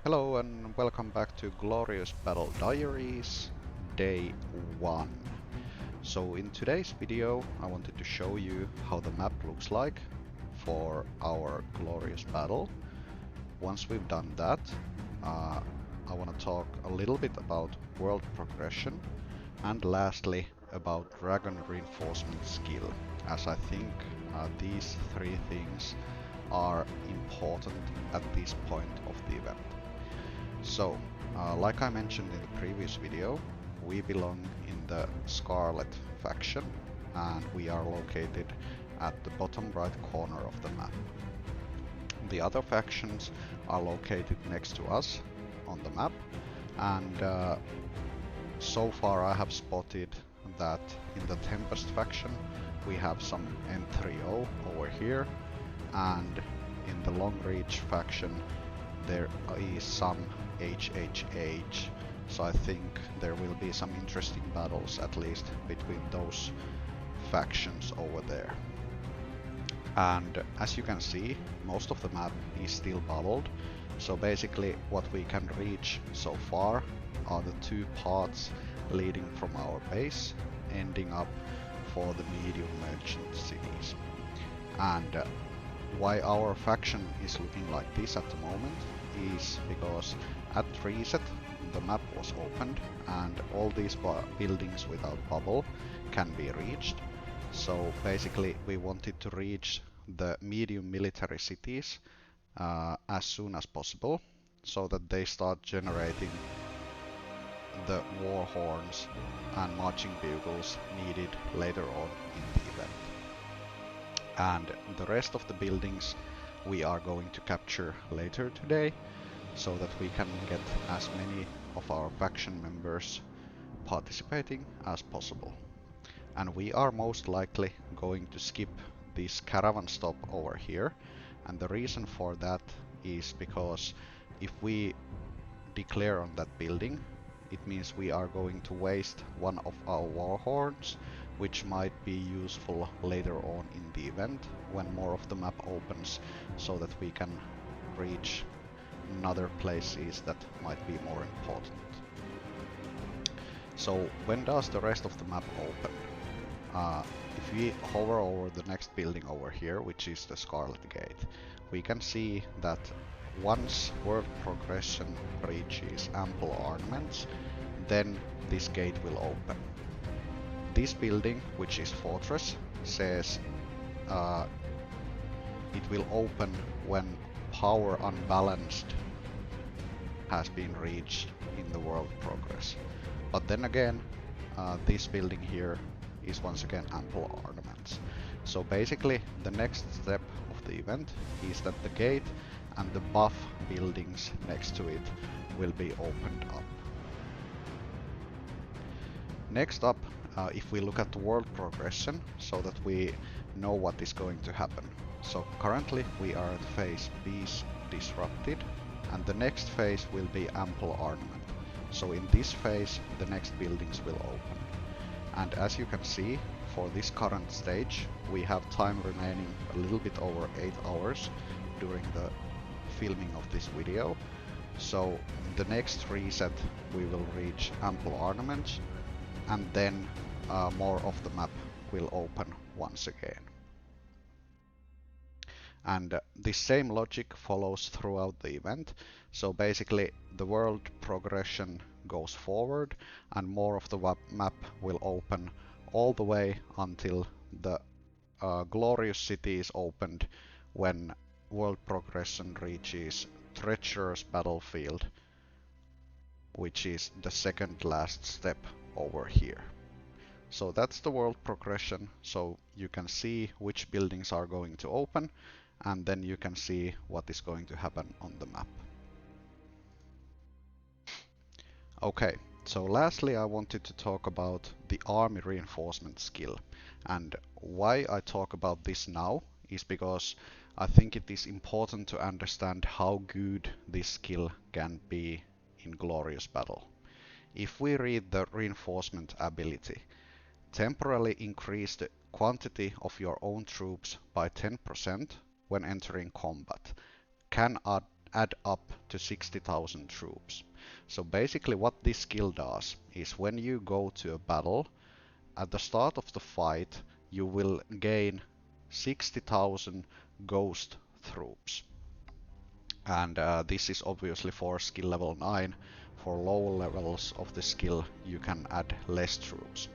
Hello and welcome back to Glorious Battle Diaries, Day 1. So in today's video I wanted to show you how the map looks like for our Glorious Battle. Once we've done that, I want to talk a little bit about world progression and lastly about dragon reinforcement skill, as I think these three things are important at this point of the event. So, like I mentioned in the previous video, we belong in the Scarlet faction and we are located at the bottom right corner of the map. The other factions are located next to us on the map, and so far I have spotted that in the Tempest faction we have some N3O over here, and in the Long Reach faction there is some HHH, so I think there will be some interesting battles at least between those factions over there. And as you can see, most of the map is still bubbled, so basically what we can reach so far are the two paths leading from our base, ending up for the medium merchant cities. And why our faction is looking like this at the moment is because at reset the map was opened and all these buildings without bubble can be reached. So basically we wanted to reach the medium military cities as soon as possible so that they start generating the war horns and marching bugles needed later on in the event. And the rest of the buildings we are going to capture later today so that we can get as many of our faction members participating as possible. And we are most likely going to skip this caravan stop over here, and the reason for that is because if we declare on that building, it means we are going to waste one of our war horns, which might be useful later on in the event when more of the map opens, so that we can reach other places that might be more important. So when does the rest of the map open? If we hover over the next building over here, which is the Scarlet Gate, we can see that once world progression reaches ample ornaments, then this gate will open. This building, which is Fortress, says it will open when power unbalanced has been reached in the world progress. But then again, this building here is once again ample ornaments. So basically the next step of the event is that the gate and the buff buildings next to it will be opened up. Next up, if we look at the world progression so that we know what is going to happen. So currently we are at phase Beast Disrupted, and the next phase will be ample ornament. So in this phase the next buildings will open. And as you can see, for this current stage we have time remaining a little bit over 8 hours during the filming of this video. So the next reset we will reach ample ornaments, and then more of the map will open once again. And this same logic follows throughout the event. So basically the world progression goes forward and more of the map will open all the way until the Glorious city is opened, when world progression reaches Treacherous Battlefield, which is the second last step over here. So that's the world progression, so you can see which buildings are going to open, and then you can see what is going to happen on the map. Okay, so lastly I wanted to talk about the army reinforcement skill. And why I talk about this now is because I think it is important to understand how good this skill can be in Glorious Battle. If we read the reinforcement ability, temporarily increase the quantity of your own troops by 10% when entering combat. Can add add up to 60,000 troops. So basically what this skill does is when you go to a battle, at the start of the fight you will gain 60,000 ghost troops. And this is obviously for skill level 9. For lower levels of the skill you can add less troops.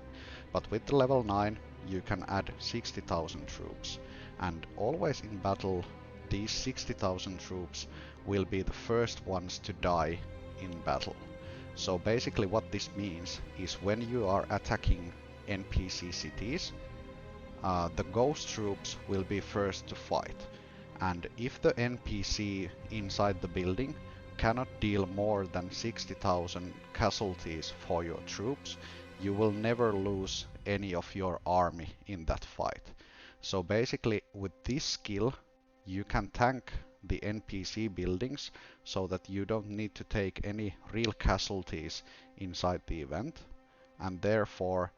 But with the level 9 you can add 60,000 troops. And always in battle these 60,000 troops will be the first ones to die in battle. So basically what this means is when you are attacking NPC cities, the ghost troops will be first to fight. And if the NPC inside the building cannot deal more than 60,000 casualties for your troops, you will never lose any of your army in that fight. So basically with this skill you can tank the NPC buildings so that you don't need to take any real casualties inside the event, and therefore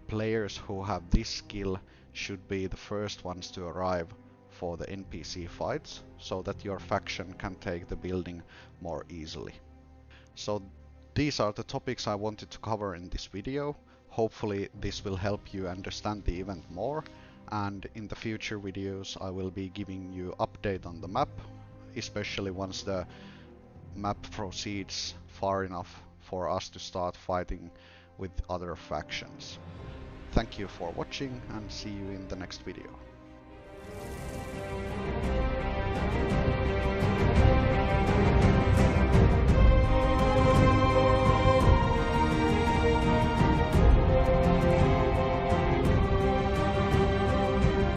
players who have this skill should be the first ones to arrive for the NPC fights so that your faction can take the building more easily. So these are the topics I wanted to cover in this video. Hopefully this will help you understand the event more, and in the future videos I will be giving you update on the map, especially once the map proceeds far enough for us to start fighting with other factions. Thank you for watching and see you in the next video.